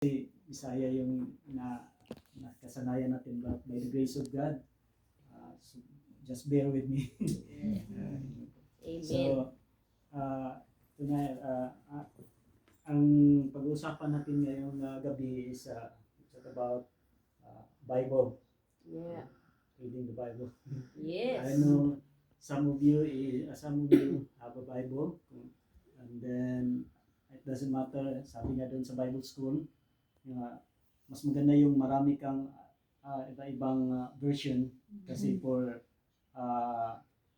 Bisaya yung nakasanayan natin, but by the grace of God, so just bear with me. Amen. So, tonight, ang pag-uusapan natin ngayong gabi is it's about Bible. Yeah. Reading the Bible. Yes. I know some of you have a Bible, and then it doesn't matter. Sabi nga doon sa Bible school, mas maganda yung marami kang iba-ibang version kasi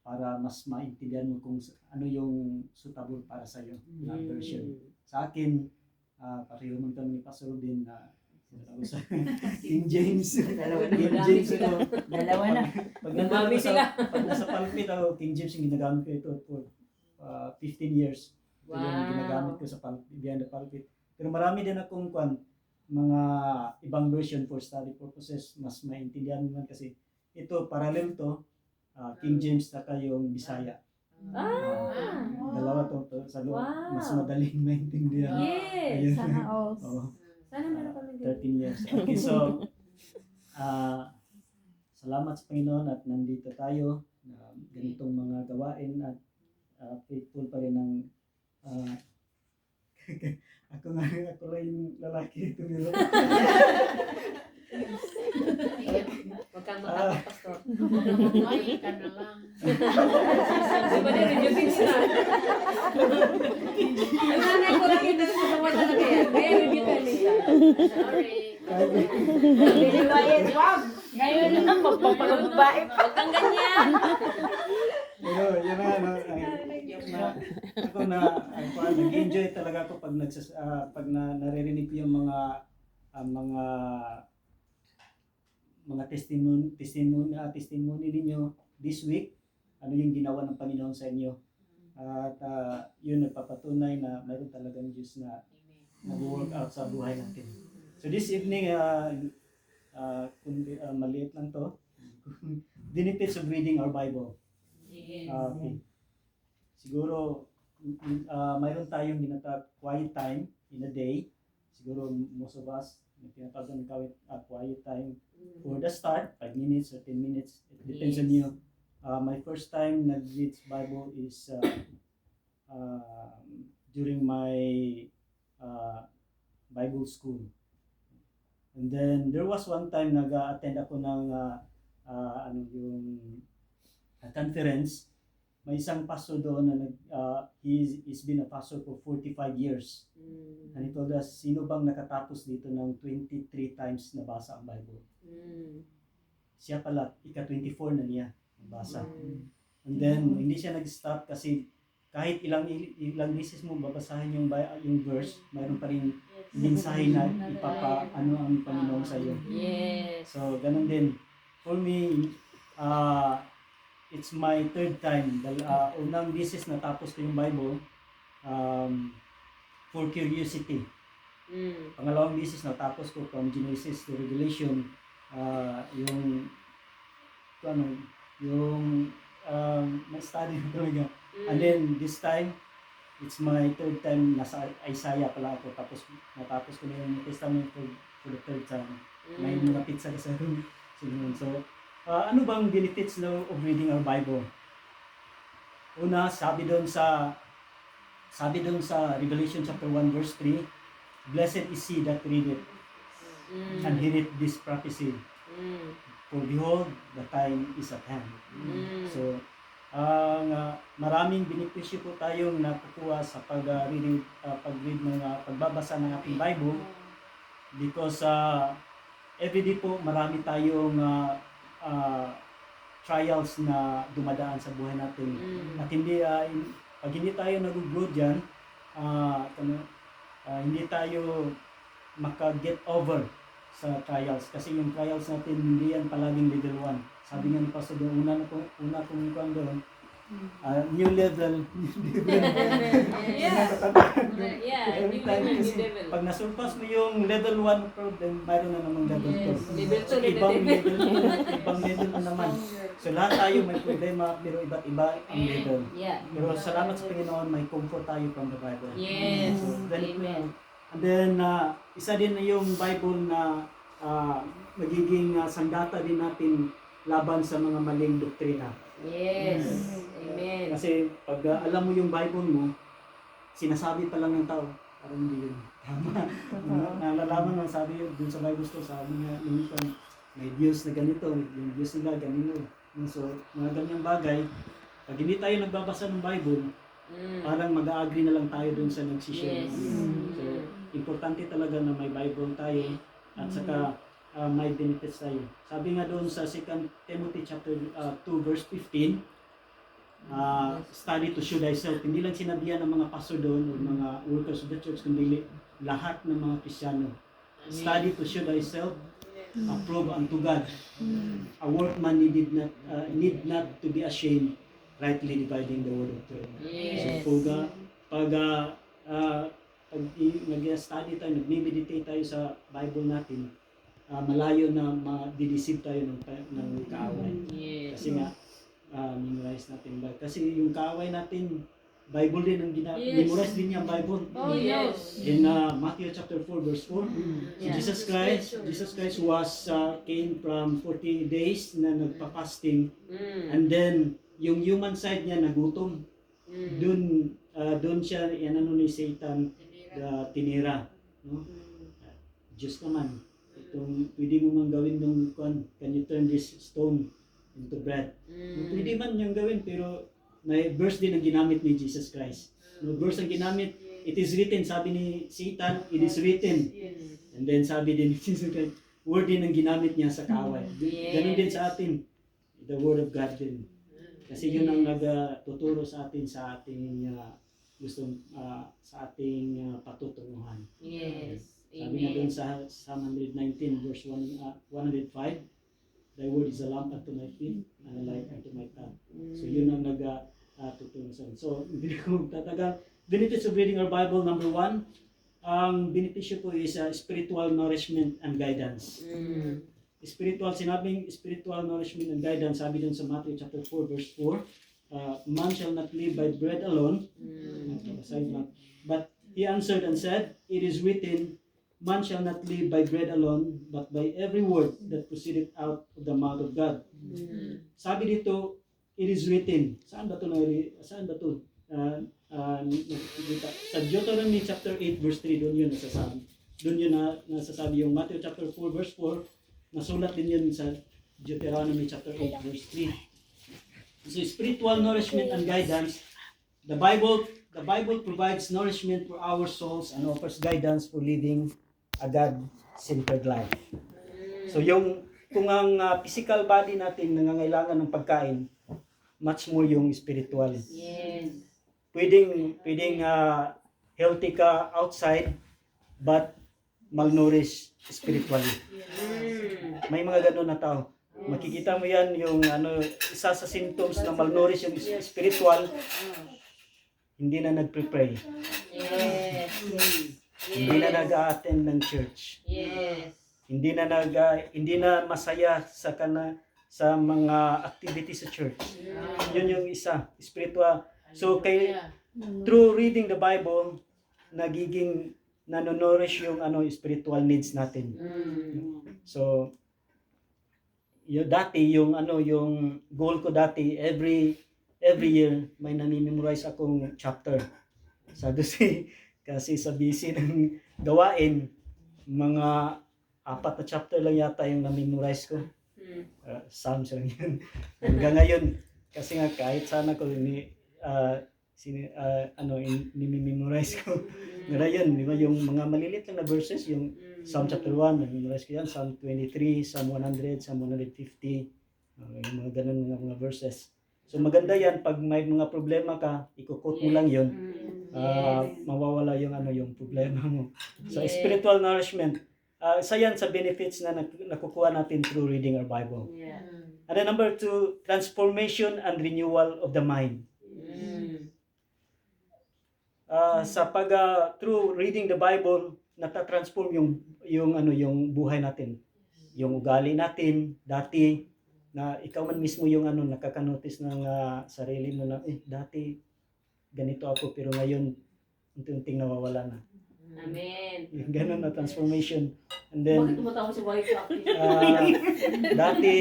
para mas maintindihan mo kung ano yung suitable para sa iyo na version. Sa akin, pareho man kami ni Pastor Robin na King James. King James ito. Dalawa na. Pag nasa pulpit ako, King James yung ginagamit ko ito for 15 years. Ito yung ginagamit ko sa behind the pulpit. Pero marami din akong mga ibang version for study purposes, mas maintindihan naman kasi ito parallel to King James at yung Bisaya. Dalawa to sa loob, mas madaling maintindihan. Yes. Sana all. Sana meron kami 13 years. Okay, so salamat sa Panginoon at nandito tayo na ganitong mga gawain at faithful pa rin ng ako lang yung lalaki ito nila. Huwag kang matakot, Pastor. Ay, ka na lang. Di ba din, reducing sila? Ang nanay ko lang ito sa gawa talaga yan. Kaya review ka nila. Sorry. Biniwayan, wag! Ngayon lang, magpapagbabae pa. Huwag kang ganyan. Yun na, nag-enjoy talaga ako pag naririnig ko yung mga testimony ninyo this week, ano yung ginawa ng Panginoon sa inyo. At yun nagpapatunay na mayroon talagang Diyos na nag-work out sa buhay natin. So this evening, maliit lang to, benefits of reading our Bible. Okay. Siguro, mayroon tayong quiet time in a day. Siguro most of us, tinatawag ng quiet time. For the start, 5 minutes or 10 minutes, it depends on you. My first time nag-read Bible is during my Bible school. And then there was one time nag-attend ako ng yung conference. May isang pastor doon na he's been a pastor for 45 years. And he told us, sino bang nakatapos dito ng 23 times nabasa ang Bible? Siya pala, ika-24 na niya nabasa. And then, hindi siya nag-stop kasi kahit ilang beses mo babasahin yung verse, mayroon pa rin mensahe na ipapaano ang Panginoon sa iyo. Yes. So, ganun din. For me, it's my third time. Unang beses natapos ko yung Bible for curiosity. Pangalawang beses natapos ko from Genesis to Revelation, may study na talaga. And then this time, it's my third time, nasa Isaiah pala ako, natapos ko na yung Testament for the third time. May mga pizza sa room. So, ano bang benefits of reading our Bible? Una, sabi doon sa Revelation chapter 1 verse 3, blessed is he that readeth and heareth this prophecy. For behold, the time is at hand. So, maraming benepisyo po tayong nakukuha sa pagbabasa ng ating Bible because everyday po marami tayong trials na dumadaan sa buhay natin. At pag hindi tayo nag-grow dyan, hindi tayo maka-get over sa trials. Kasi yung trials natin, hindi yan palaging level 1. Sabi nga ni Pastor doon, una kong kwan doon, new level. Every time kasi pag nasurpass mo yung level 1 problem, mayroon na namang level 2. Level 2, Ibang level na naman. So lahat tayo may problema, pero iba't iba ang level. Pero salamat sa Panginoon, may comfort tayo from the Bible. Yes. So ganito yung And then, isa din na yung Bible na magiging sandata din natin laban sa mga maling doktrina. Yes. Amen. Kasi pag alam mo yung Bible mo, sinasabi pa lang ng tao, parang hindi yun. Tama. Nalalaman mo, sabi yun, dun sa Bible store, sabi nga, may Diyos na ganito, yung Diyos nila ganito. So, mga ganyang bagay, pag hindi tayo nagbabasa ng Bible, parang mag-a-agree na lang tayo dun sa nagsishare. Yes. So, importante talaga na may Bible tayo at saka may benefits tayo. Sabi nga doon sa 2 Timothy chapter 2 verse 15, study to show thyself. Hindi lang sinabihan ng mga pastor doon o mga workers of the church, kundi lahat ng mga Kristiyano. Study to show thyself, approve unto God. A workman need not to be ashamed, rightly dividing the word of truth. Yes. So pag nag-study tayo, nag-meditate tayo sa Bible natin, malayo na ma-deceive tayo ng kaaway. Yes. Kasi nga, memorize natin ba? Kasi yung kaaway natin, Bible din ang Yes. memorize din niya ang Bible. Oh, yes. In Matthew chapter 4 verse 4, Yeah. Jesus Christ was came from 40 days na nagpa-fasting, and then yung human side niya nagutom. Doon siya ni Satan tinira, no? Diyos naman, itong pwede mo mang gawin ng can you turn this stone into bread? Pwede man niyang gawin, pero may verse din ang ginamit ni Jesus Christ. No, verse ang ginamit, it is written, sabi ni Satan, it is written. And then sabi din ni Jesus Christ, word din ang ginamit niya sa kaaway. Ganun din sa atin, the word of God din. Kasi yun ang nagtuturo sa atin sa ating sa ating patutunguhan. Yes. Sabi nga doon sa Psalm 119 verse 105, thy word is a lamp unto my feet and a light unto my path. So yun ang nagtuturo sa atin. So hindi ko tatagal. Benefits of reading our Bible, number 1, ang benepisyo po is spiritual nourishment and guidance. Sinabing spiritual nourishment and guidance, sabi dun sa Matthew chapter 4 verse 4, man shall not live by bread alone, but he answered and said, it is written, man shall not live by bread alone, but by every word that proceedeth out of the mouth of God. Sabi dito, it is written. Saan ba to? Sa Deuteronomy chapter 8 verse 3, doon yun nasasabi. Doon yun nasasabi yung Matthew chapter 4 verse 4, nasulat din yun sa Deuteronomy chapter 8 verse 3. So spiritual nourishment and guidance, the Bible provides nourishment for our souls and offers guidance for living a God-centered life. So kung ang physical body natin nangangailangan ng pagkain, much more yung spiritual. Yes. Pwedeng healthy ka outside but malnourished spiritually. May mga ganun na tao. Makikita mo yan yung isa sa symptoms na malnourished yung spiritual, hindi na nagpe-pray. Yes. Hindi na nag-a-attend ng church. Yes. Hindi na masaya sa mga activities sa church. Yun yung isa, spiritual. So through reading the Bible, nagiging nanonourish yung spiritual needs natin. So dati yung goal ko dati, every year may nami-memorize akong chapter. Kasi sa busy ng gawain, mga 4 na chapter lang yata yung nami-memorize ko. Psalms lang yun. Hanggang ngayon, kasi nga kahit sana ko nimi-memorize ko. Ngayon, di ba yung mga malilit lang na verses, yung Psalm chapter 1, nami-memorize ko yan, Psalm 23, Psalm 100, Psalm 150, yung mga ganun mga verses. So maganda yan, pag may mga problema ka, ikukot mo lang yun, mawawala yung problema mo. So spiritual nourishment, isa yan sa benefits na nakukuha natin through reading our Bible. Yeah. And then number 2, transformation and renewal of the mind. Through reading the Bible, natatransform yung buhay natin. Yung ugali natin, dati, na ikaw man mismo yung nakaka-notice ng sarili mo na, dati ganito ako, pero ngayon, unti-unting nawawala na. Amen. Yung ganun na transformation. And Bakit then, tumatawa si wife acting? dati,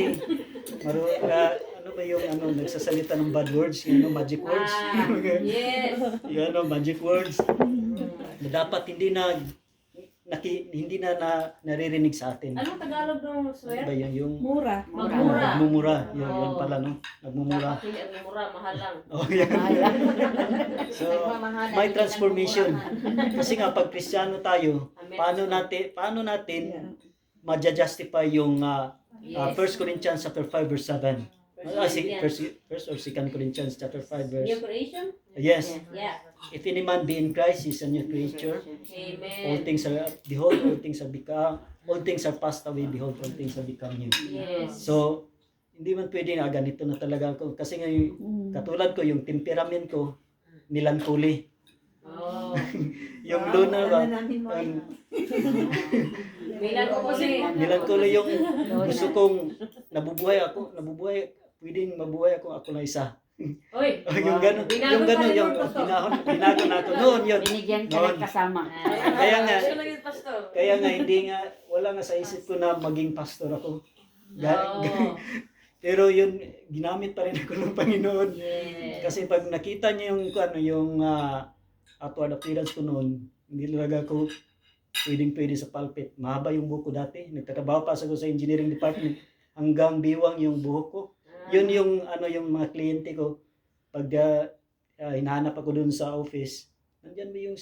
ano ba yung nagsasalita ng bad words, yung magic words? Yes. Yung magic words. Na dapat hindi na naririnig sa atin. Anong Tagalog ng Ano swear? ba yun? Yung Mura. Magmura. nagmumura. Yun Oo. pala, no? Nagmumura. Dapat hindi ang mura, mahal lang. Oh, yan. So, may transformation. Kasi nga, pag Kristiyano tayo, Amen. paano natin ma-justify yung 1 Yes. Corinthians chapter 5 verse 7? First or 2 Corinthians chapter 5 verse. New creation? Yes. Yeah. If any man be in Christ, he is a new creature. All Amen. things are behold, all things are passed away, behold, all things are become new. Yes. So, hindi man pwede na ganito na talaga ako. Kasi nga katulad ko, yung temperament ko, melancholy. Oh. Yung lunar ba? Bilang ko kasi. Melancholy yung gusto kong pwedeng mabuhay ako lang isa. Oy. Yung gano'n, Binago yung pa rin yung gusto. binago na ako noon yun. Binigyan ka Noon. ng kasama. Kaya nga, Gusto lang yung pastor. Kaya nga wala nga sa isip ko na maging pastor ako. Oh. Pero yun, ginamit pa rin ako ng Panginoon. Yes. Kasi pag nakita niyo yung outward appearance ko noon, hindi talaga ako pwede sa pulpit. Mahaba yung buhok ko dati. Nagtatrabaho pa ako sa engineering department hanggang biwang yung buhok ko. Yun yung mga kliyente ko pag hinahanap ako doon sa office. Nandiyan ba yung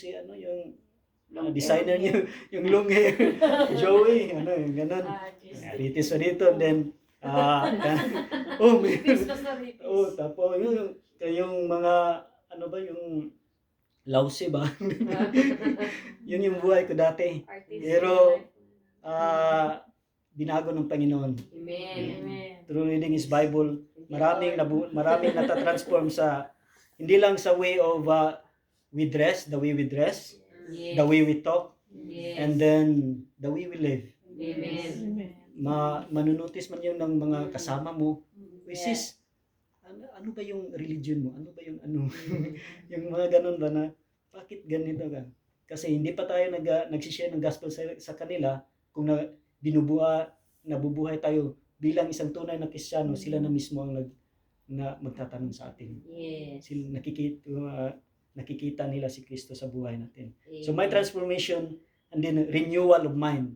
designer niyo, yung long hair, Joey, yung ganun. Ritis pa dito, and then tapos yung mga yung lause ba? Yun yung buhay ko dati. Pero binago ng Panginoon. Amen. Through reading His Bible, maraming natatransform hindi lang sa way of we dress, the way we dress, Yes. the way we talk, Yes. and then the way we live. Amen. Manunotice man yun ng mga kasama mo, which is, ano ba yung religion mo? Ano ba yung yung mga ganun ba na, bakit ganito ka? Kasi hindi pa tayo nagsishare ng gospel sa kanila, kung nabubuhay tayo bilang isang tunay na Kristiyano, sila na mismo ang magtatanong sa atin. Yes. Sila nakikita nila si Kristo sa buhay natin. So may transformation and then renewal of mind.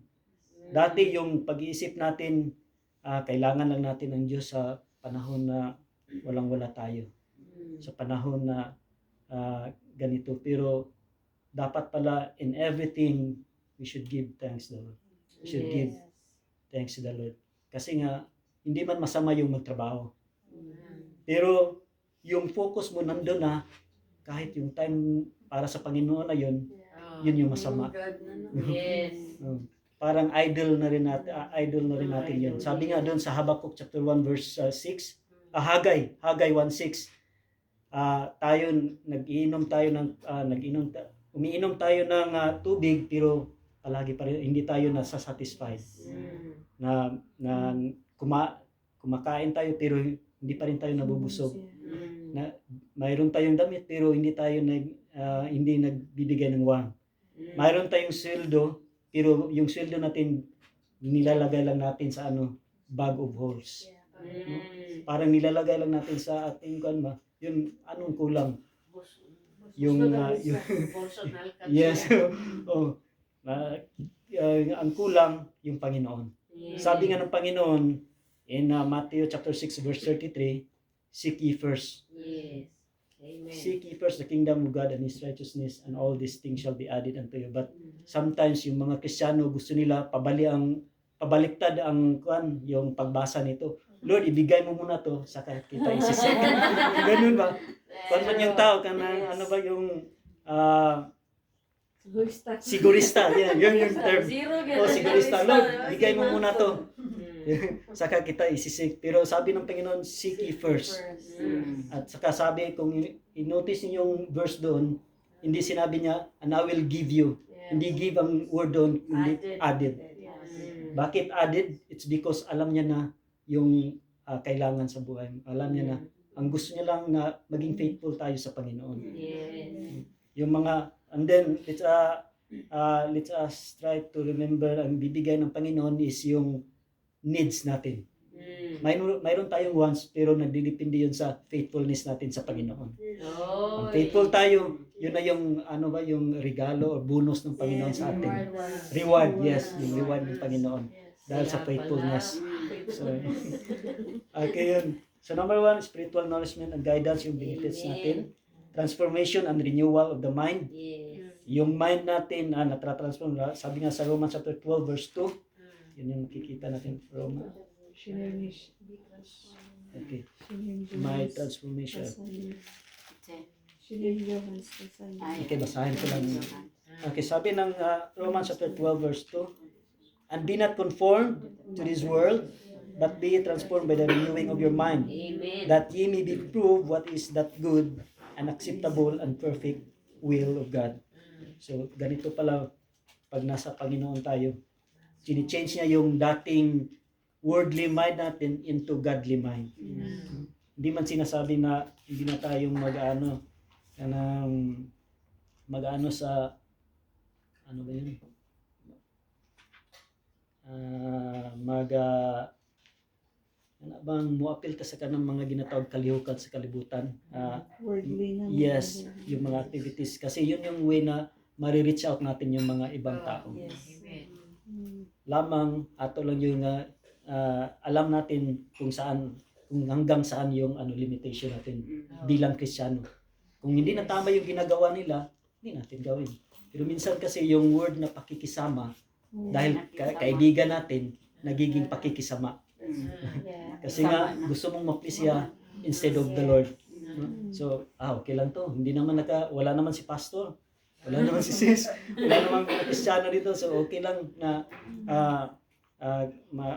Dati yung pag-iisip natin, kailangan lang natin ng Diyos sa panahon na walang-wala tayo. Sa panahon na ganito. Pero dapat pala in everything, we should give thanks to the Lord. We should give thanks to the Lord. Kasi nga, hindi man masama yung magtrabaho. Pero yung focus mo nandun na, kahit yung time para sa Panginoon na yun yung masama. Yes. Parang idol na rin natin yun. Sabi nga doon sa Habakkuk chapter 1 verse 6, Haggai 1:6, tayo umiinom tayo ng tubig, pero palagi pa rin hindi tayo nasa-satisfied. Na kumakain tayo pero hindi pa rin tayo nabubusog. Na mayroon tayong damit pero hindi nagbibigay ng wang. Mayroon tayong sweldo pero yung sweldo natin nilalagay lang natin sa bag of holes. Parang nilalagay lang natin sa ating yung anong kulang. Yes. Ang kulang yung Panginoon. Sabi nga ng Panginoon in Matthew chapter 6 verse 33, seek ye first. Yes. Amen. Seek ye first the kingdom of God and His righteousness, and all these things shall be added unto you. But sometimes yung mga Kristiyano gusto nila pabaliktad yung pagbasa nito. Lord, ibigay mo muna to, saka kita isisik. Ganun ba? Kung yung tao, ano ba yung sigurista. Yan, yun yung term. Sigurista. Lord, bigay mo muna to. Saka kita isisik. Pero sabi ng Panginoon, seek ye first. At saka sabi, kung i-notice niyo yung verse doon, hindi sinabi niya, and I will give you. Hindi give ang word doon, hindi added. Bakit added? It's because alam niya na yung kailangan sa buhay. Alam niya na, ang gusto niya lang na maging faithful tayo sa Panginoon. Yes. Yung mga, and then, it's let us try to remember ang bibigay ng Panginoon is yung needs natin. Mayroon tayong wants pero nagdidepende yun sa faithfulness natin sa Panginoon. Ang faithful tayo, yun na yung yung regalo or bonus ng Panginoon sa atin. Reward, yes, yung reward ng Panginoon dahil sa faithfulness. So, okay yun. So number 1, spiritual nourishment and guidance, yung benefits natin. Transformation and renewal of the mind. Yung mind natin natra-transform. Sabi nga sa Romans chapter 12 verse 2, yun yung makikita natin. Romans. Okay. My transformation. Okay, basahin ko lang. Okay, sabi ng Romans chapter 12 verse 2, and be not conformed to this world, but be transformed by the renewing of your mind, that ye may be proved what is that good and acceptable and perfect will of God. So, ganito pala pag nasa Panginoon tayo. Chini-change niya yung dating worldly mind natin into godly mind. Hindi man sinasabi na hindi na tayong mag-ano sa ano ba yun? Ano bang muapil ta sa kanang mga ginatawag kalihukan sa kalibutan. Worldly na. Yes, yung mga activities. Kasi yun yung way na ma-reach out natin yung mga ibang tao. Yes. Lamang ato lang yung alam natin kung hanggang saan yung limitation natin bilang Kristiyano. Kung hindi na tama yung ginagawa nila, hindi natin gawin. Pero minsan kasi yung word na pakikisama, dahil kaibigan natin, nagiging pakikisama. Kasi nga gusto mong ma-please siya instead of the Lord. So, okay lang to. Hindi naman wala naman si pastor, wala naman si sis, wala naman mga Kristiyano dito. So, okay lang na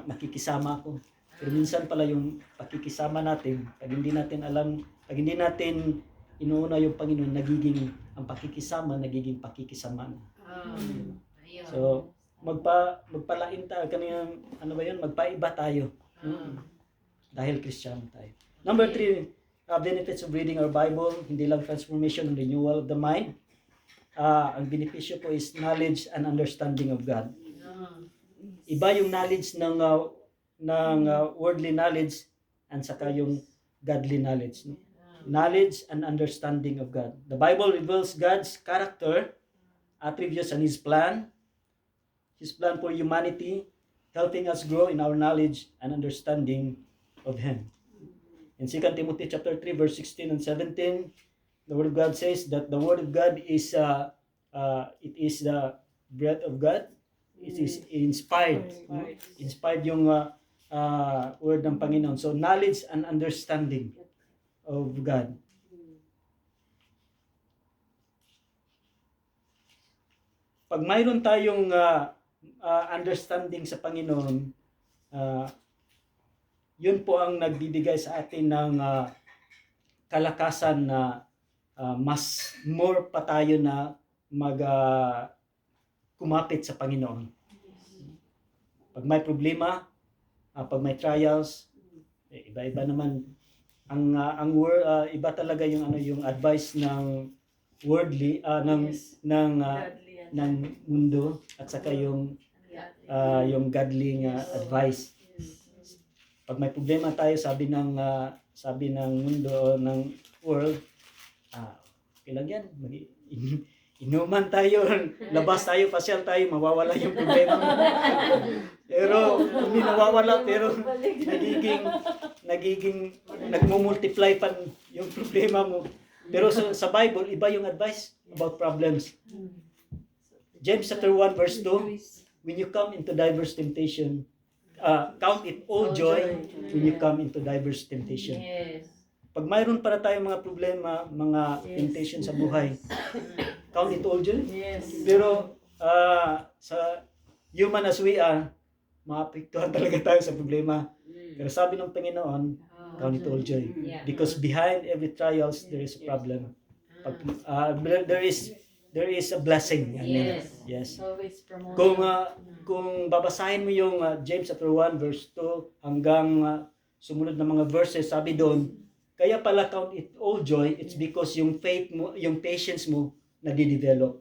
makikisama ako. Pero minsan pala yung pakikisama natin, pag hindi natin alam, pag hindi natin inuuna yung Panginoon, ang pakikisama, nagiging pakikisama na. So, magpalain tayo, kaniyang, magpaiba tayo. Dahil Kristiyano tayo. Number 3, benefits of reading our Bible, hindi lang transformation and renewal of the mind. Ang benepisyo po is knowledge and understanding of God. Iba yung knowledge ng worldly knowledge and saka yung godly knowledge. Knowledge and understanding of God. The Bible reveals God's character, attributes, and His plan for humanity, helping us grow in our knowledge and understanding of Him. In 2 Timothy chapter 3 verse 16 and 17, the Word of God says that the Word of God is it is the breath of God. It is inspired. Inspired yung word ng Panginoon. So knowledge and understanding of God. Pag mayroon tayong understanding sa Panginoon, yun po ang nagbibigay sa atin ng kalakasan na more pa tayo na kumapit sa Panginoon. Pag may problema, pag may trials, iba-iba naman ang iba talaga yung advice ng worldly ng mundo at saka yung godly advice. Pag may problema tayo, sabi ng mundo o ng world, okay lang yan, inuman tayo, labas tayo, pasyal tayo, mawawala yung problema mo. Pero hindi nawawala, pero nagiging nagmumultiply pa yung problema mo. Pero sa Bible, iba yung advice about problems. James chapter 1 verse 2, when you come into diverse temptation, count it all joy when you come into diverse temptation. Pag mayroon para tayong mga problema, mga temptation sa buhay, count it all joy. Pero sa human as we are, maapektuhan talaga tayo sa problema. Pero sabi ng Panginoon, count it all joy. Because behind every trials, there is a problem. There is a blessing. Yes. Kung babasahin mo yung James chapter 1 verse 2 hanggang sumunod na mga verses, sabi doon, kaya pala count it all joy, it's because yung faith mo, yung patience mo, nadidevelop.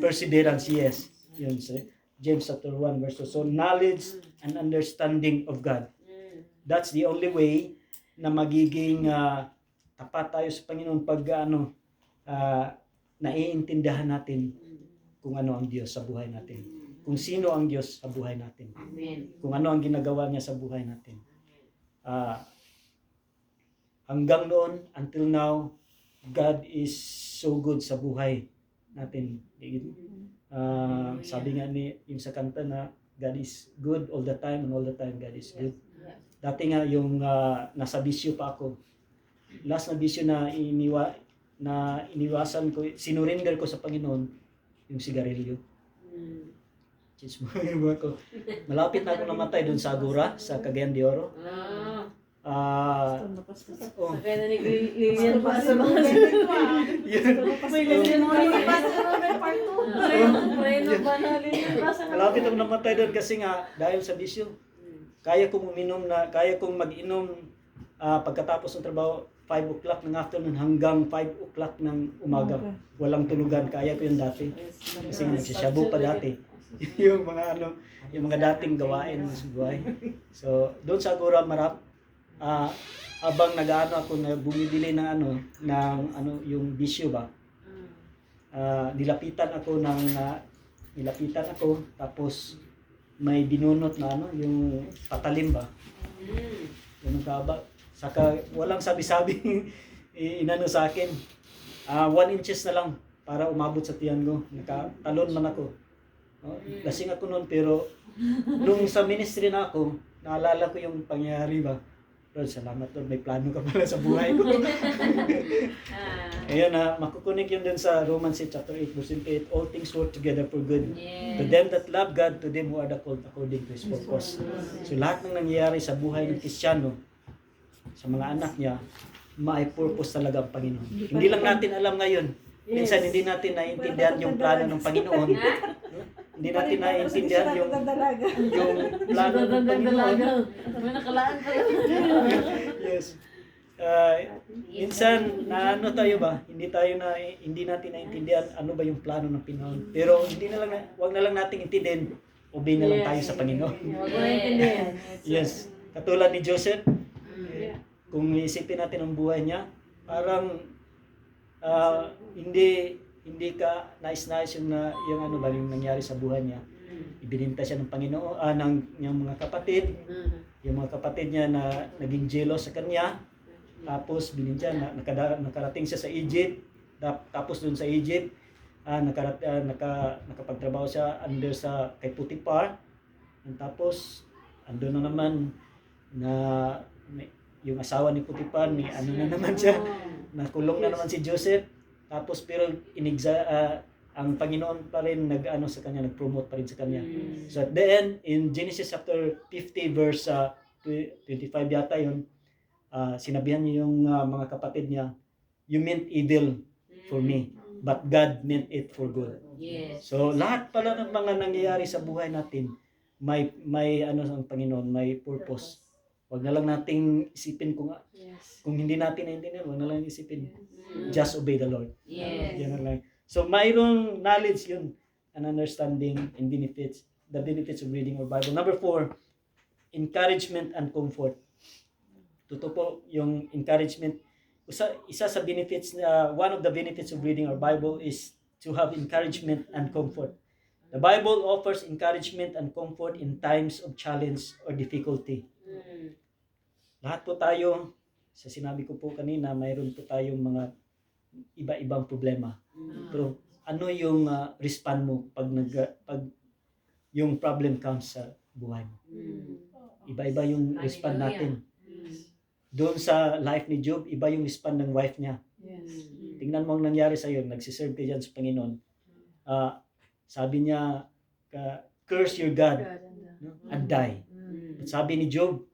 Perseverance, yes. Yun, so, James chapter 1 verse 2. So, knowledge and understanding of God. That's the only way na magiging tapat tayo sa Panginoon pag naiintindihan natin kung ano ang Diyos sa buhay natin. Kung sino ang Diyos sa buhay natin. Amen. Kung ano ang ginagawa niya sa buhay natin. Hanggang noon, until now, God is so good sa buhay natin. Sabi nga ni yung sa kanta na God is good all the time and all the time God is good. Dati nga yung nasa bisyo pa ako. Last na bisyo na iniwasan ko, sinurinder ko sa Panginoon yung sigarilyo. Chismoy ko. Malapit na akong namatay doon sa Agora, sa Cagayan de Oro. Kaya na ni Lilian pa sa mga Malapit akong namatay doon kasi nga dahil sa bisyo. Kaya kong mag-inom pagkatapos ng trabaho 5 o'clock ng afternoon hanggang 5 o'clock ng umaga. Walang tulugan. Kaya ko yun dati. Kasi nagsisyabu pa dati. yung mga dating gawain sa buhay. So, doon sa Agora Marap, habang nag-ano ako na bumibili ng yung bisyo ba. Nilapitan ako tapos may binunot na yung patalim ba. Ganun kaba. Saka walang sabi-sabi inano sa akin. 1 inches na lang para umabot sa tiyan ko. Nakatalon man ako. Lasing ako noon pero nung sa ministry na ako, naalala ko yung pangyayari ba. Lord, salamat Lord, may plano ka pala sa buhay ko. Ayan makukunik yun dun sa Romans chapter 8 verse 8, all things work together for good. Yes. To them that love God, to them who are the called according to His purpose. So lahat ng nangyayari sa buhay ng Kristiyano, sa mga anak niya, may purpose talaga ang Panginoon. Hindi lang natin alam ngayon. Minsan hindi natin naiintindihan yung plano ng Panginoon. Hindi natin naiintindihan yung plano ng Panginoon. May nakalaan ka lang. Yes. Minsan tayo ba? Hindi natin naiintindihan ano ba yung plano ng Panginoon. Pero wag na lang nating intindihin. Obey na lang tayo sa Panginoon. Yes. Katulad ni Joseph, kung isipin natin ang buhay niya, parang hindi ka nais-nais yung nangyari sa buhay niya. Ibininta siya ng Panginoon, ng mga kapatid. Yung mga kapatid niya na naging jealous sa kanya. Tapos bininta na nakarating siya sa Egypt. Tapos doon sa Egypt, nakapagtrabaho siya kay Potiphar. Tapos andun na naman na yung asawa ni Potiphar, na naman siya. Nakulong na naman si Joseph. Tapos pero ang Panginoon pa rin sa kanya, nag-promote pa rin sa kanya. So at the end, in Genesis chapter 50 verse 25 yata yun, sinabihan niya yung mga kapatid niya, you meant evil for me, but God meant it for good. Yes. So lahat pala ng mga nangyayari sa buhay natin, may ang Panginoon, may purpose. Wag na lang nating isipin kung hindi natin naintindihan, wag na lang isipin. Just obey the Lord. Yes. Yan lang. So mayroong knowledge yun and understanding and the benefits of reading our Bible. Number 4, encouragement and comfort. Totoo po yung encouragement. Isa sa benefits, one of the benefits of reading our Bible is to have encouragement and comfort. The Bible offers encouragement and comfort in times of challenge or difficulty. Lahat po tayo, sa sinabi ko po kanina, mayroon po tayong mga iba-ibang problema. Pero ano yung respond mo pag yung problem comes sa buhay mo? Iba-iba yung respond natin. Doon sa life ni Job, iba yung respond ng wife niya. Tingnan mo ang nangyari sa iyo, nagsiserve ka dyan sa Panginoon. Sabi niya, curse your God and die. At sabi ni Job,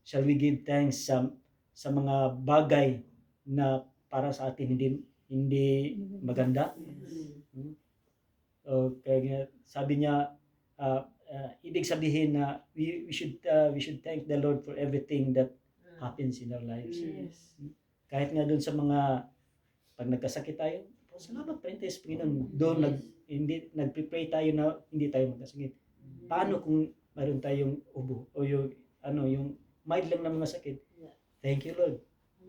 shall we give thanks sa mga bagay na para sa atin hindi maganda? Kaya sabi niya, ibig sabihin na we should thank the Lord for everything that happens in our lives. Kahit nga doon sa mga pag nagkasakit tayo, Salamat pa rin tayo sa Panginoon. Doon nagpre-pray tayo na hindi tayo magkasakit. Paano kung mayroon tayong ubo o yung mild lang na mga sakit? Thank you, Lord.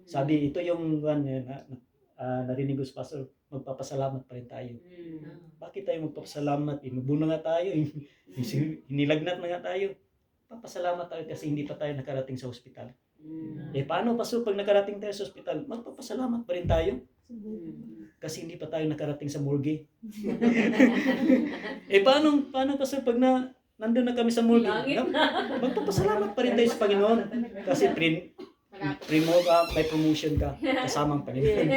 Sabi, ito yung narinig ko sa pastor, magpapasalamat pa rin tayo. Bakit tayo magpapasalamat? Inubo na nga tayo. Hinilagnat na nga tayo. Papasalamat tayo kasi hindi pa tayo nakarating sa ospital. Paano pastor pag nakarating tayo sa ospital? Magpapasalamat pa rin tayo. Kasi hindi pa tayo nakarating sa morgue. Paano pastor pag nandun na kami sa morgue? Magpapasalamat pa rin tayo sa Panginoon. Kasi may promotion ka kasamang Panginoon.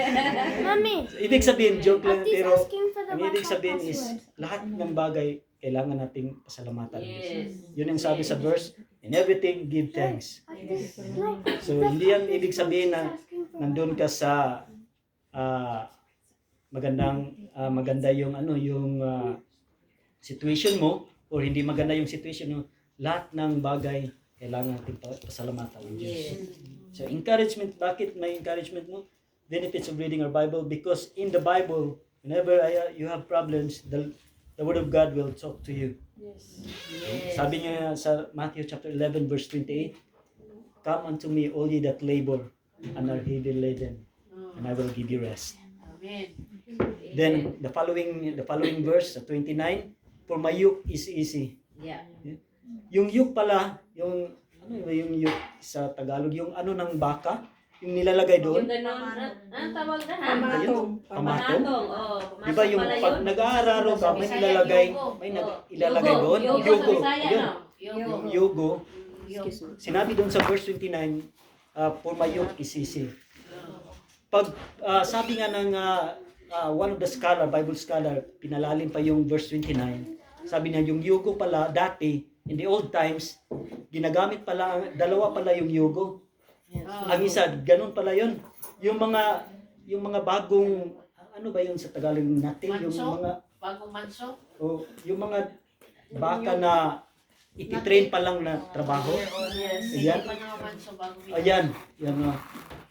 Mami, Ibig sabihin, joke lang, Ati's pero asking for the ang ibig WhatsApp sabihin is password. lahat ng bagay kailangan nating pasalamatan. Yes. Yun ang sabi sa verse, in everything give thanks. Ati's So hindi yan ibig sabihin na nandun ka sa maganda yung situation mo or hindi maganda yung situation mo. Lahat ng bagay kailangan nating pasalamatan ng Diyos. So encouragement, bakit may encouragement mo? Benefits of reading our Bible, because in the Bible, whenever you have problems, the Word of God will talk to you. Yes. Sabi niya sa Matthew chapter 11 verse 28, "Come unto me, all ye that labor and are heavy laden, and I will give you rest." Amen. Then the following verse 29, "For my yoke is easy." Yeah. Yung yoke pala, yung yoke sa Tagalog, yung ng baka, yung nilalagay doon. Yung ganon, tawag na ha? Ayun, pamatong. Pamatong. Di ba yung pag nag-aararo ka, may ilalagay doon? Yogo sa Bisaya, Yun. no? Yung yogo. Sinabi doon sa verse 29, "For my yoke is easy." Pag sabi nga ng one of the Bible scholar, pinalalim pa yung verse 29. Sabi niya, yung yogo pala dati, in the old times, ginagamit pala, dalawa pala yung yogo. Ang isa, ganun pala yun. Yung mga bagong, ano ba yun sa Tagalog natin? Yung Manso? mga, Bagong manso? yung mga baka na ititrain pa lang na trabaho. Yes. Ayan. Hindi pa naman manso bago Ayan.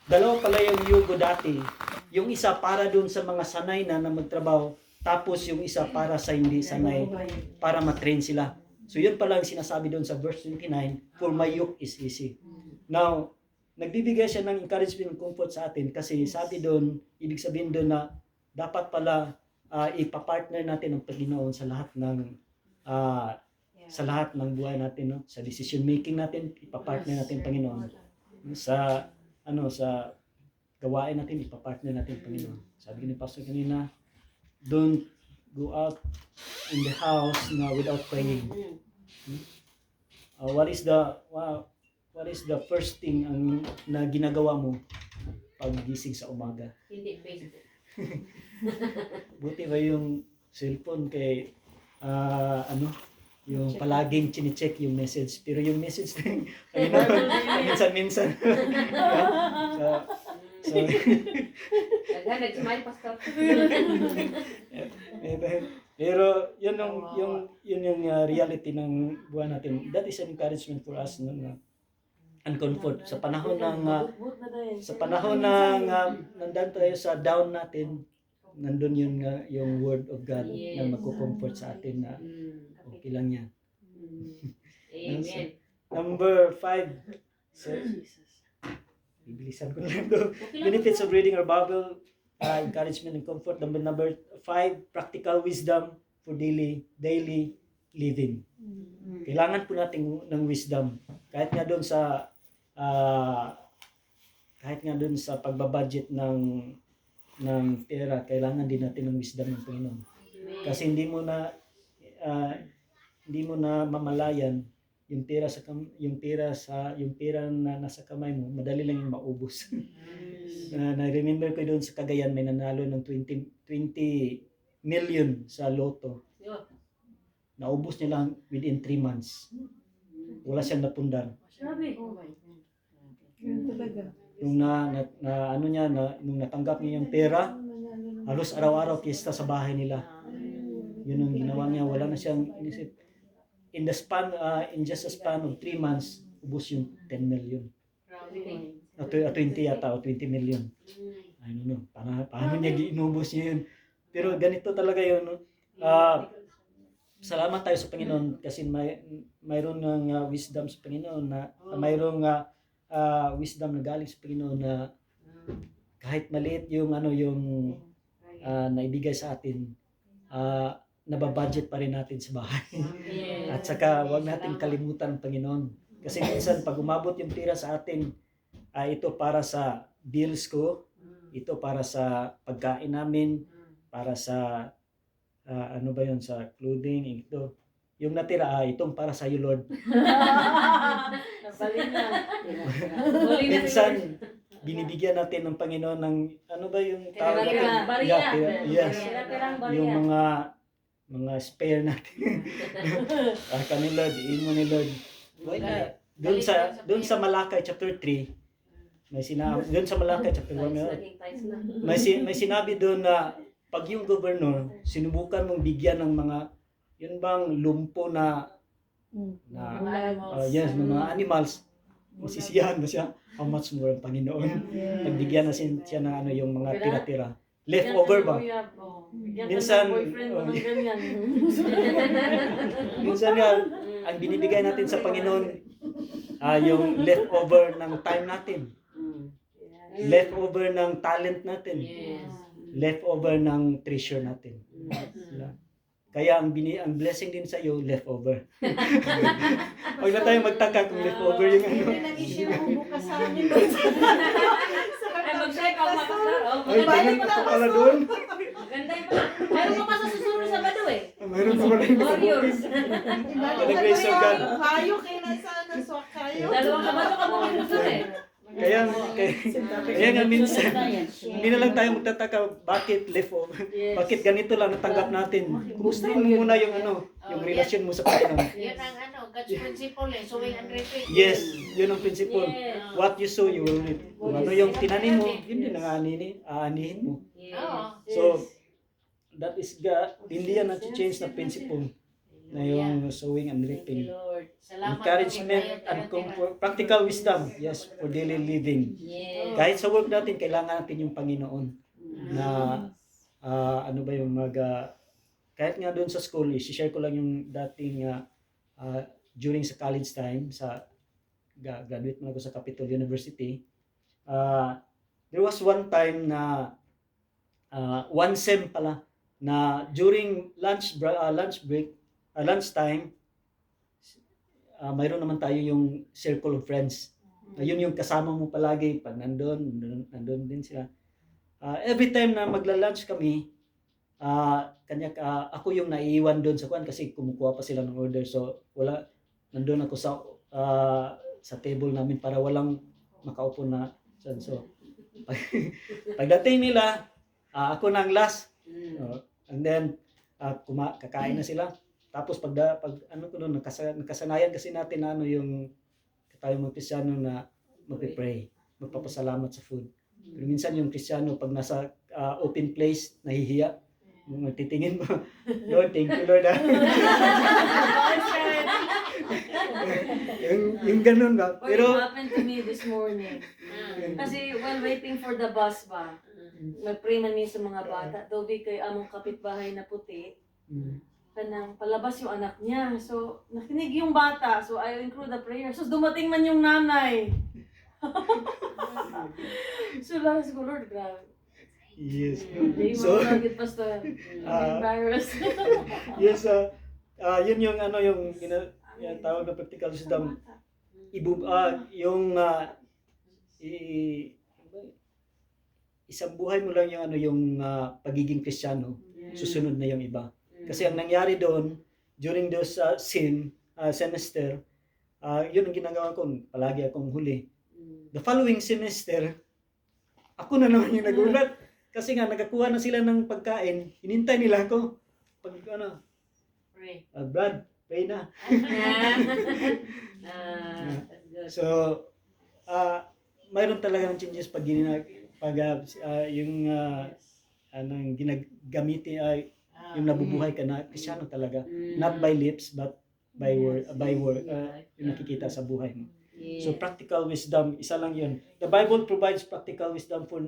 Dalawa pala yung yugo dati. Yung isa para doon sa mga sanay na magtrabaho. Tapos yung isa para sa hindi sanay. Para matrain sila. So yun pala ang sinasabi doon sa verse 29. "For my yoke is easy." Now, nagbibigay siya ng encouragement and comfort sa atin. Kasi sabi doon, ibig sabihin doon na dapat pala ipapartner natin ang Panginoon sa lahat ng buhay natin, no? Sa decision making natin, ipapartner natin ang Panginoon. Sa gawain natin, ipapartner natin ang Panginoon. Sabi ni Pastor kanina, don't go out in the house without praying. What is the first thing na ginagawa mo pag gising sa umaga? Hindi Facebook. Buti ba yung cellphone kay yung palaging chine-check yung message, pero yung message minsan so Nag-smile, Pastor. pero yun yung reality ng buhay natin. That is an encouragement for us and comfort sa panahon ng nandun tayo sa down natin, nandun yung word of God na magko-comfort sa atin na okay lang yan. Amen. Number 5. So, bibilisan ko lang to. Benefits of reading our Bible, encouragement and comfort. Number 5, practical wisdom for daily living. Kailangan po natin ng wisdom. Kahit nga doon sa pagbabudget ng pera, kailangan din natin ng wisdom ng Panginoon. Kasi hindi mo na mamalayan yung pera na nasa kamay mo, madali lang yung maubos. Na-remember ko doon sa Cagayan, may nanalo ng 20 million sa loto. Naubos niya lang within 3 months. Wala siyang napundar. Grabe. Nung nung natanggap niya yung pera, halos araw-araw piyesta sa bahay nila. Yun ang ginawa niya, wala na siyang inisip. In just a span of 3 months, ubos yung 10 million. 20 yata o 20 million. I don't know. Paano niya inubos niya yun? Pero ganito talaga yun. No? Salamat tayo sa Panginoon kasi mayroon ng wisdom sa Panginoon na mayroong wisdom na galing sa Panginoon na kahit maliit yung naibigay sa atin, nababudget pa rin natin sa bahay. At saka wag natin kalimutan ang Panginoon. Kasi minsan pag umabot yung tira sa atin, ito para sa bills ko, ito para sa pagkain namin, para sa sa clothing, ito. Yung natira, itong para sa iyo, Lord. Nabalik na. Minsan, binibigyan natin ng Panginoon ng, yung tawag natin? Tira-tirang barya. Yes. Tira-tirang barya. Yung mga spare natin. Kani Lord, iin mo ni Lord. Doon sa Malakay chapter 3, may sinabi, doon sa Malakay chapter 1, may sinabi doon na pag yung governor, sinubukan mong bigyan ng mga, yun bang lumpo na ng mga animals, masisiyahan mo siya, how much more ang Panginoon. Pagbigyan na siya ng yung mga tira-tira. Leftover ba? Minsan, minsan nga, ang binibigay natin sa Panginoon, yung leftover ng time natin. Leftover ng talent natin. Leftover ng treasure natin. Kaya ang blessing din sa iyo, leftover. Huwag na tayo magtaka kung leftover yung Hindi nag-issue bukas sa amin. Ay, mag-check out makasar. Ay, ganun pa pala doon. Ganda yung Meron pa sa susunod sa Bado eh. Mayroon pa pala yung Warriors. Grace of God. Kayo, kaya nasaan ang swak kayo? Dalawang kabato ka mga susunod eh. Kaya nga minsan, hindi na lang tayo magtataka bakit leftover. Bakit ganito lang natanggap natin. Kumustahin mo muna yung yung relasyon mo sa Panginoon. Yan ang God's principle eh. Sowing and reaping. Yes, yun ang principle. Yes. What you sow, you will reap. Kung ano yung tinanim mo, yun din ang aanihin mo. Oo. So, that is God. Hindi yan na-change na principle na yung sowing and reaping. Lord. Salamat. Encouragement and comfort, practical wisdom, yes, for daily living. Yes. Kahit sa work natin, kailangan natin yung Panginoon na kahit nga doon sa school, i-share ko lang yung dating during sa college time, graduate mo ako sa Capitol University. There was one time na one sem pala na during lunchtime, mayroon naman tayo yung circle of friends. Yun yung kasama mo palagi pag nandun din sila. Every time na magla-lunch kami, ako yung naiiwan doon sa kuan kasi kumukuha pa sila ng order. So nandun ako sa table namin para walang makaupo na. So pagdating nila, ako na ang last. And then kakain na sila. Tapos pag nakasanayan kasi natin na yung tayo mga Kristiyano na magpe-pray, magpapasalamat sa food. Pero minsan yung Kristiyano pag nasa open place, nahihiya. Magtitingin mo, Lord, thank you Lord. yung ganun ba? Pero Pero it happened to me this morning. Kasi while waiting for the bus ba, nag-pray man sa mga bata, dobi kay among kapitbahay na puti, kanang palabas yung anak niya. So, nakinig yung bata. So, I include the prayer. So, dumating man yung nanay. So, lang ko, Lord, grabe. yes. Hindi So, mo target, Pastor. Embarrassed. yes, yun yung yung tawag na practical wisdom. Isang buhay mo lang yung pagiging Kristiyano, susunod na yung iba. Kasi ang nangyari doon during those semester, yun ang ginagawa ko, palagi akong huli. The following semester, ako na naman yung nagulat. Kasi nga nakakuha na sila ng pagkain, hinintay nila ako. Pray. Brad, pray na. That's good. So, mayroon talaga ng changes pag yung ginagamitin yung nabubuhay ka na Kristiyano talaga. Not by lips but by word yung nakikita sa buhay mo. So practical wisdom, isa lang yun. The Bible provides practical wisdom for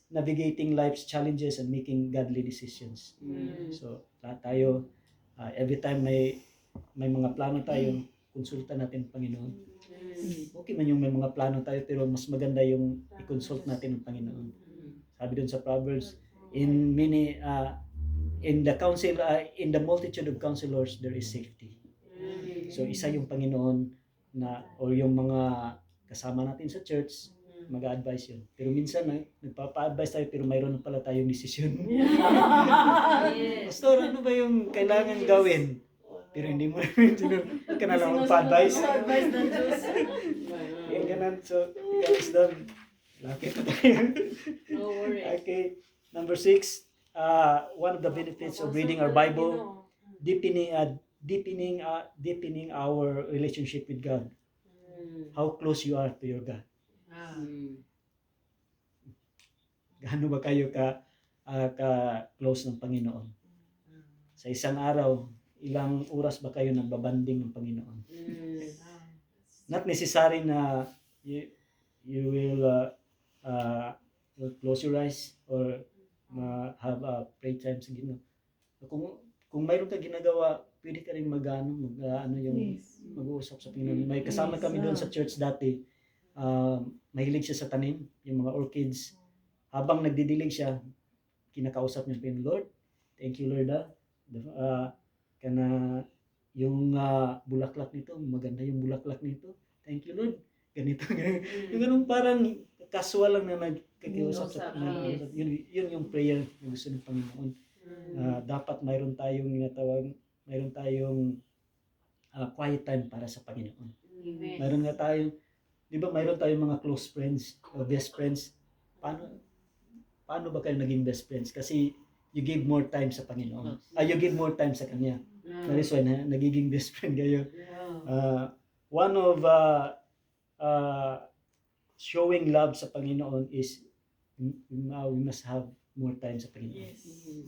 navigating life's challenges and making godly decisions. So, lahat tayo, every time may mga plano tayo, konsulta natin ang Panginoon. Okay man yung may mga plano tayo, pero mas maganda yung i-consult natin ang Panginoon. Sabi doon sa Proverbs, in the multitude of counselors, there is safety. So, isa yung Panginoon or yung mga kasama natin sa church, mag-a-advise yun. Pero minsan, nagpapa-advise tayo, pero mayroon na pala tayong desisyon. Pastor, ano ba yung kailangan gawin? Pero hindi mo ka na lang magpa-advise. Advice ng Diyos. Yung ganun. So, wisdom. Laki pa tayo. No worry. Okay. Number 6, one of the benefits of reading our Bible, deepening our relationship with God. How close you are to your God. Gaano ba kayo ka close ng Panginoon? Sa isang araw, ilang oras ba kayo nagbabanding ng Panginoon? Not necessary na you will close your eyes or have a pray time sa Ginoo. Kung mayroon ka ginagawa, pwede ka rin mag-uusap sa Panginoon. May kasama kami doon sa church dati. Mahilig siya sa tanim, yung mga orchids. Habang nagdidilig siya, kinakausap niya yung Lord. Thank you, Lord. Kana yung bulaklak nito, maganda yung bulaklak nito. Thank you, Lord. Ganito. Yung ganun parang casual lang na nagkikiusap sa Panginoon. Yun yung prayer na gusto ng Panginoon. Dapat mayroon tayong quiet time para sa Panginoon. Mayroon nga tayong, di ba mayroon tayong mga close friends o best friends. Paano ba kayo naging best friends? Kasi you give more time sa Panginoon. You give more time sa Kanya. That is why nagiging best friend kayo. One of showing love sa Panginoon is we must have more time sa Panginoon.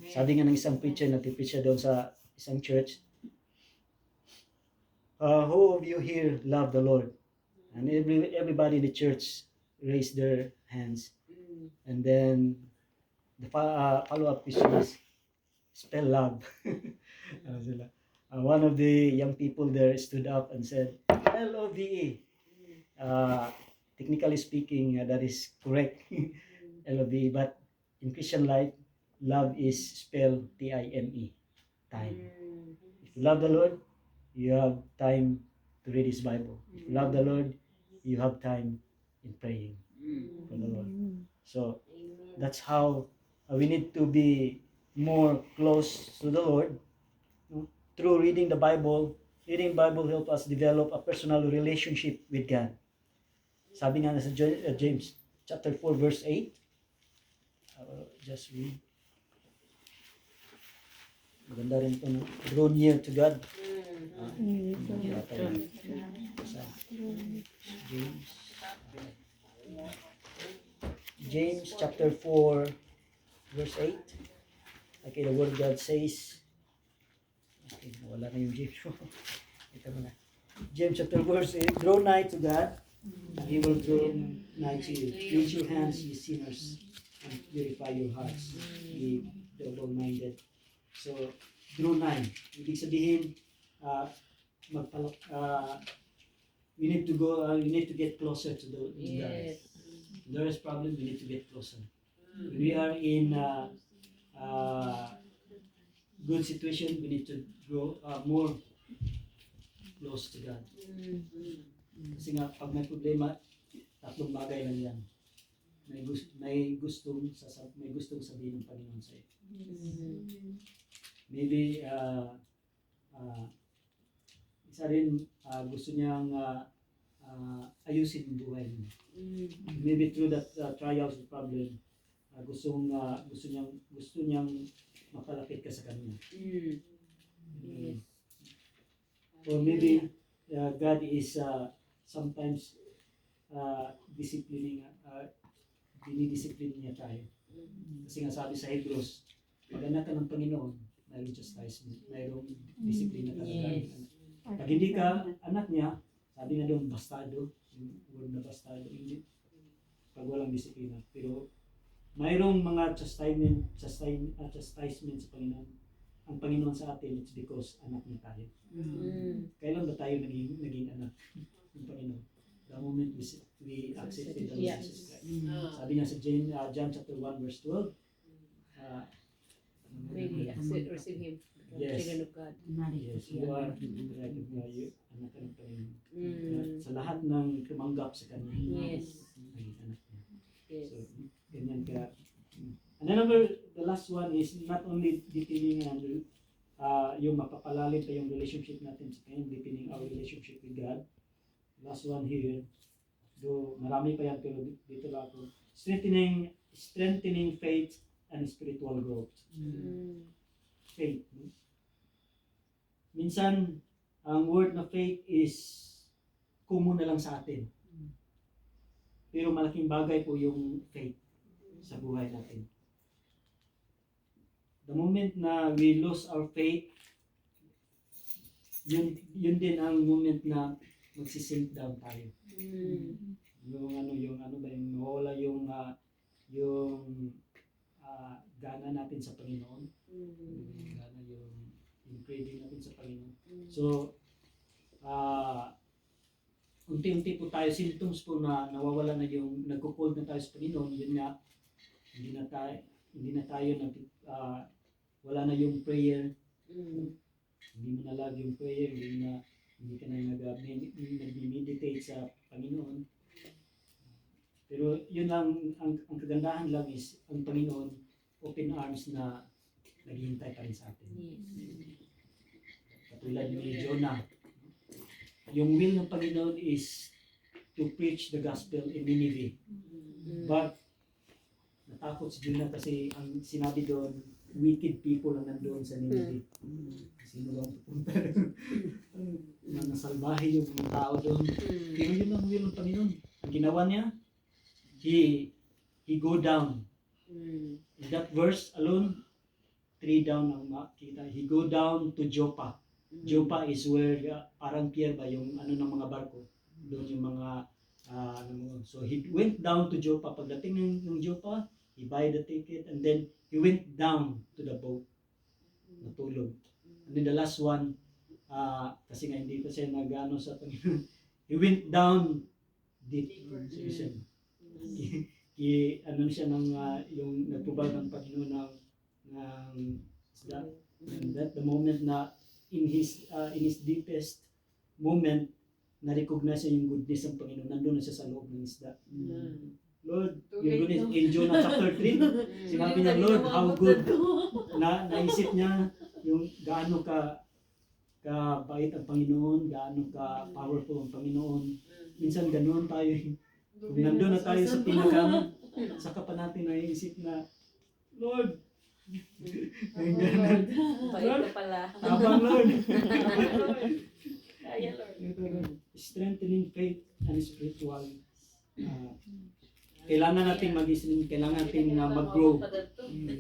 Sabi nga ng isang preacher, nag-preach doon sa isang church, who of you here love the Lord? And everybody in the church raised their hands. And then the follow-up question is, spell love. One of the young people there stood up and said, L-O-V-E. Technically speaking, that is correct. L-O-V-E. But in Christian life, love is spelled T-I-M-E. Time. If you love the Lord, you have time to read His Bible. If you love the Lord, you have time in praying for the Lord. So, that's how we need to be more close to the Lord. Through reading the Bible. Reading the Bible helps us develop a personal relationship with God. Sabi nga sa James chapter 4 verse 8. Just read. Maganda rin ito. Draw near to God. James chapter 4 verse 8. Okay, the word of God says, okay, wala na yung James. Ito muna. James chapter 4 verse 8, draw nigh to God, and He will draw nigh to you. Cleanse your hands, ye sinners, and purify your hearts, ye double-minded. So, draw nigh. Ibig sabihin, we need to get closer to God. There is problem, we need to get closer. When we are in good situation, we need to grow more close to God. Kasi nga, pag may problema, tatlong bagay lang yan. May gustong sabihin ng Panginoon sa iyo. Maybe, isa rin, gusto niyang ayusin yung buhay mo. Maybe through that trials and problem, gusto niyang mapalapit ka sa Kanya. Or maybe God is sometimes dinidisipline niya tayo. Kasi nga sabi sa Hebrews, pag anak ka ng Panginoon, mayroong chastisement, mayroong disiplina talaga. Pag hindi ka anak niya, sabi nga doon, bastado, yung word na bastado, hindi, pag walang disiplina. Pero mayroong mga chastisement sa Panginoon. Ang Panginoon sa atin, it's because anak niya tayo. Kailan ba tayo naging anak ng Panginoon? The moment we accepted the Lord Jesus Christ. Sabi niya sa John chapter 1 verse 12, Really, receive him. Yes. Children of God. yes, you are right, you anak ng Panginoon. Sa lahat ng tumanggap sa Kanya, Yes. naging anak niya. Yes. So, ganyan ka. And then the last one is not only deepening yung mapapalalim pa yung relationship natin sa Kanya, deepening our relationship with God. Last one here, though marami pa yan, pero dito lang ako. Strengthening faith and spiritual growth. Faith. No? Minsan, ang word na faith is common na lang sa atin. Pero malaking bagay po yung faith sa buhay natin. The moment na we lose our faith, yun din ang moment na magsisink down tayo. Yung mawala yung gana natin sa Panginoon. Gana yung craving natin sa Panginoon. So, unti-unti po tayo, symptoms po na nawawala na yung, nagko-cold na tayo sa Panginoon, yun nga, hindi na tayo wala na yung prayer. Hindi mo na love yung prayer, hindi ka na nag-meditate sa Panginoon. Pero yun lang, ang kagandahan lang is, ang Panginoon, open arms na naghihintay pa rin sa atin. Katulad ni Jonah. Yung will ng Panginoon is to preach the gospel in Nineveh. But, natakot si Jonah kasi ang sinabi doon, wicked people ang nandoon sa Nineveh. Sino lang pupunta doon? Mga salbahe yung mga tao doon. Pero yun ang will ng Panginoon. Ang ginawa niya, he go down. In that verse alone, 3 down ang makita. He go down to Joppa. Joppa is where parang pier ba yung ng mga barko. Doon yung mga so he went down to Joppa. Pagdating ng Joppa, he buy the ticket and then he went down to the boat. Natulog. And then the last one, kasi nga hindi pa siya nag-ano sa Panginoon. He went down deep. Ano siya ng yung nagpubal ng Panginoon ng isda. And that the moment na in his deepest moment, na-recognize niya yung goodness ng Panginoon. Nandun na siya sa loob ng isda. Lord, yung goodness, in Jonah chapter 3, sinabi niya, Lord, how good. Naisip niya yung gaano ka bait ang Panginoon, gaano ka powerful ang Panginoon. Minsan ganoon tayo. Kung nandun na tayo sa pinaka, saka pa natin naiisip na, Lord, Bait ka pala. Abang Lord. Kaya Lord. Strengthening faith and spiritual. Kailangan natin mag-isip, kailangan natin mag-grow.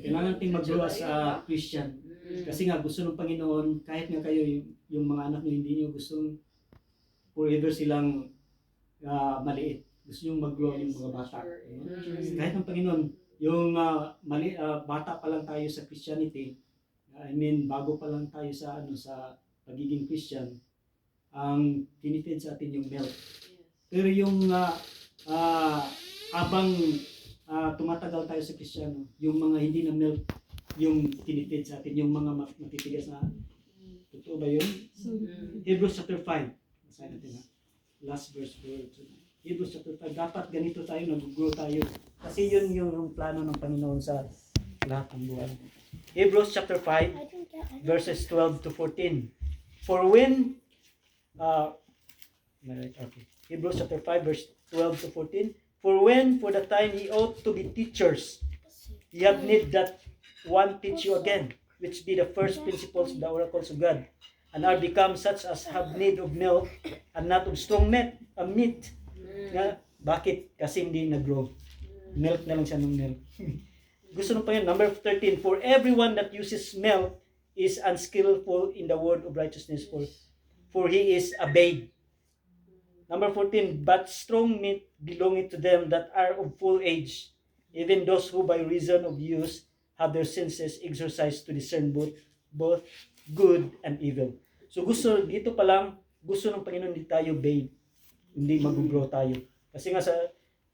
Kailangan natin mag-grow as a Christian. Kasi nga gusto ng Panginoon, kahit nga kayo, yung mga anak nyo, hindi nyo gustong forever silang maliit. Gusto nyo mag-grow yung mga bata. Kahit ng Panginoon, yung bata pa lang tayo sa Christianity, bago pa lang tayo sa pagiging Christian, ang tinitid sa atin yung milk. Pero yung habang tumatagal tayo sa Kristiyano, yung mga hindi na milk, yung tinitid sa atin, yung mga matitigas na, totoo ba yun? Hebrews chapter 5, basahin natin last verse. Hebrews chapter 5, dapat ganito tayo, nag-grow tayo. Kasi yun yung plano ng Panginoon sa lahat ng buhay. Hebrews chapter 5, verses 12 to 14. For when, Hebrews chapter 5, verse 12 to 14. For when, for the time ye ought to be teachers, ye have need that one teach you again, which be the first principles of the oracles of God, and are become such as have need of milk, and not of strong meat. Bakit? Kasi hindi nag-grow. Milk na lang siya ng milk. Gusto nung pa yun, number 13, for everyone that uses milk is unskillful in the word of righteousness, for he is a babe. Number 14, but strong meat belongeth to them that are of full age, even those who by reason of use have their senses exercised to discern both good and evil. So gusto, dito pa lang, gusto ng Panginoon hindi tayo vain, hindi mag-grow tayo. Kasi nga sa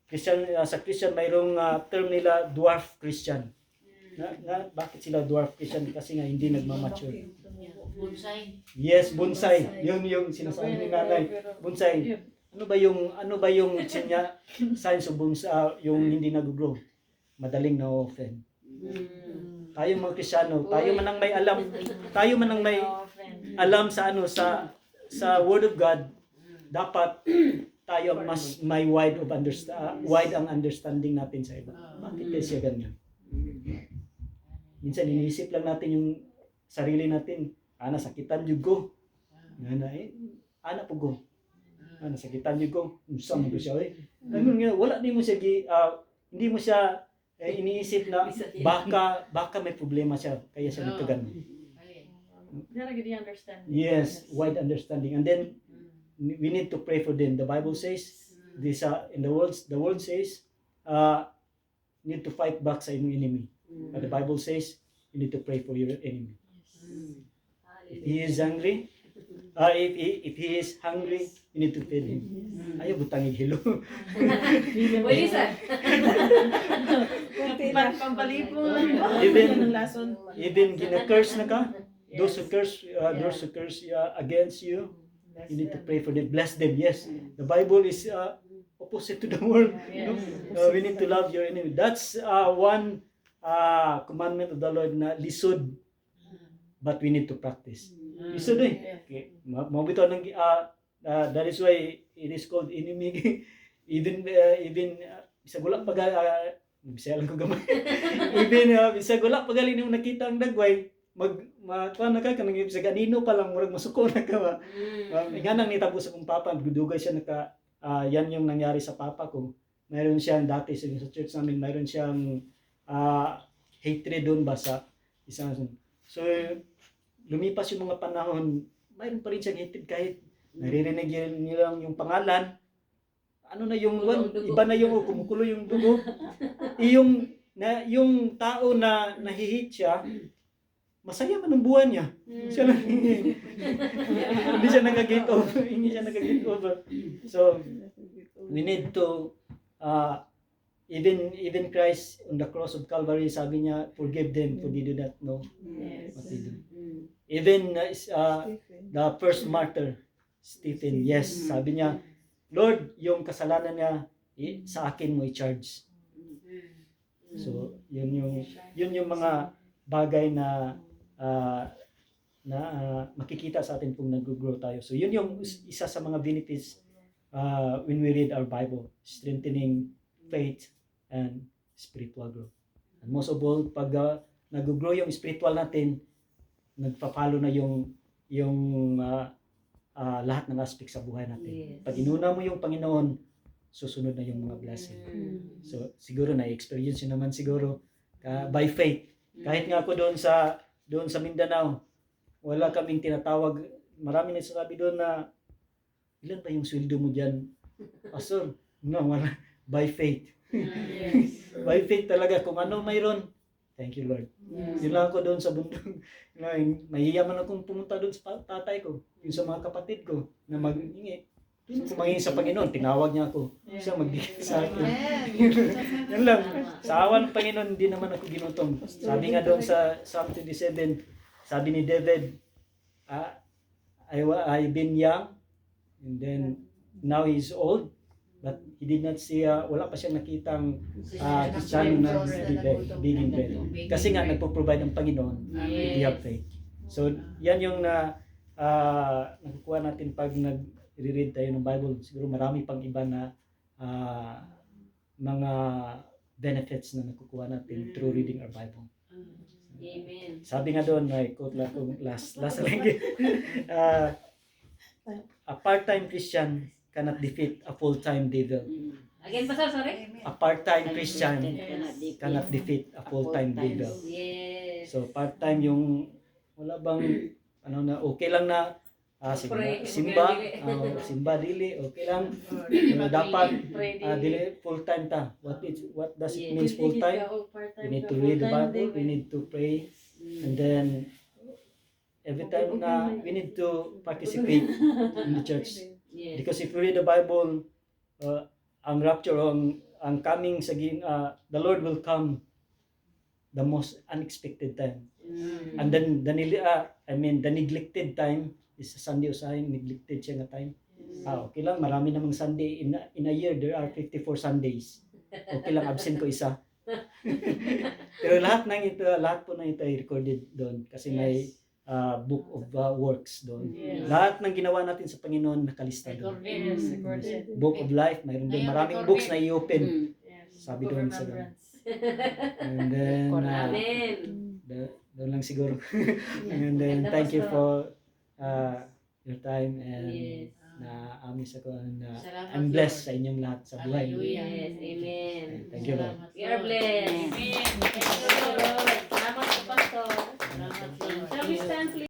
Christian mayroong term nila dwarf Christian. Bakit sila dwarf Christian? Kasi nga hindi nagmamature. Bonsai. Yes, bonsai. Yung sinasabi ni nanay, bonsai. Ano ba yung signs of bonsai, yung hindi nag-grow? Madaling na-offend. Tayo mga Kristiyano, tayo man ang may alam sa Word of God, dapat tayo mas may wide ang understanding natin sa iba. Bakit kasi ganyan? Minsan iniisip lang natin yung sarili natin, nasakitan jud ko. Ana po nasakitan jud ko. Unsa man ko siya wala di mo siya hindi mo siya iniisip na baka may problema siya kaya siya nagkagano. Yes, wide understanding. And then we need to pray for them. The Bible says this in the world says need to fight back sa imong enemy. But the Bible says you need to pray for your enemy. If he is hungry, if he is hungry, you need to feed him. Ayaw butangig hilo. Pwede sa. Pampalipong Even gina-curse na ka, those who curse against you, you need to pray for them. Bless them. Yes, the Bible is opposite to the world. We need to love your enemy. That's one commandment of the Lord na lisod, but we need to practice. Lisod okay. Mabito ng that is why it is called enemy. even bisag wala pag bisaya lang ko gamay. Even bisag wala pag alin yung nakita ang dagway, kuan na ka kanang bisag anino pa lang murag masuko na ka ba. Ganang nitabo sa kong papa, dugay siya yan yung nangyari sa papa ko. Mayroon siyang dati sa church namin, mayroon siyang hatred doon ba sa isang. So lumipas yung mga panahon, mayroon pa rin siyang hatred kahit naririnig niya yung pangalan. Ano na yung iba na yung kumukulo yung dugo. Yung tao na nahihit siya, masaya man ang buwan niya. Siya lang hindi siya nag-get over. So we need to even Christ on the cross of Calvary, sabi niya, forgive them for they do not know what they do. Even the first martyr, Stephen, yes, sabi niya, Lord, yung kasalanan niya sa akin mo i-charge. So yun yung mga bagay na makikita sa atin kung nag-grow tayo. So yun yung isa sa mga benefits when we read our Bible, strengthening faith and spiritual growth. And most of all, pag nag-grow yung spiritual natin, nagpa-follow na yung lahat ng aspect sa buhay natin. Yes. Pag inuna mo yung Panginoon, susunod na yung mga blessing. So siguro na-experience yun naman siguro by faith. Kahit nga ako doon sa Mindanao, wala kaming tinatawag. Marami nagsasabi doon na, ilan ba yung sweldo mo dyan? Pastor, no, by faith. By faith talaga. Kung ano mayroon, thank you Lord. Yun lang ako doon sa bundok. Mahiyaman akong pumunta doon sa tatay ko, yung sa mga kapatid ko, na maghingi. Kumain sa Panginoon, tinawag niya ako. Siya magbigay sa akin. Yan lang. Sa awa ng Panginoon, hindi naman ako ginutom. Sabi nga doon sa Psalm 27, sabi ni David, I've been young, and then now he's old, but he did not see, wala pa siyang nakitang Kristiyano na biging bread. Kasi nga, nagpo-provide ang Panginoon, we have faith. So, yan yung nakukuha natin pag nag-read tayo ng Bible. Siguro marami pang iba na mga benefits na nakukuha natin through reading our Bible. Amen. Sabi nga doon, may quote lang kung last lang. A part-time Christian cannot defeat a full-time devil. Again, Pastor, sorry? A part-time Christian cannot defeat a full-time devil. Yes. So part-time yung wala bang okay lang na simba, simba dili, okay lang. Pero dapat Pray dili full time ta. What does it means full time? We need to read the Bible, we need to pray, and then every time na we need to participate in the church. Yes. Because if we read the Bible, ang rapture, ang coming sa the Lord will come the most unexpected time. And then the neglected time is Sunday usahay, neglected siya nga time. Okay lang, marami namang Sunday in a year, there are 54 Sundays. Okay lang, absent ko isa. Pero lahat po ng ito ay recorded doon kasi may book of works doon. Yes. Lahat ng ginawa natin sa Panginoon nakalista doon. Yes. Book of life, mayroon doon Ayun, maraming recorded. books na i-open. Yes. Sabi doon sa doon. And then Amen. doon lang siguro. And then thank you for your time and Yes. na amis ako and Salamat, I'm blessed sa inyong lahat sa buhay. Hallelujah. Yes. Amen. Thank you, Lord. Salamat, We are blessed. Amen. Thank you, Lord. Salamat sa pastor. Salamat, Lord. Shall we stand, please?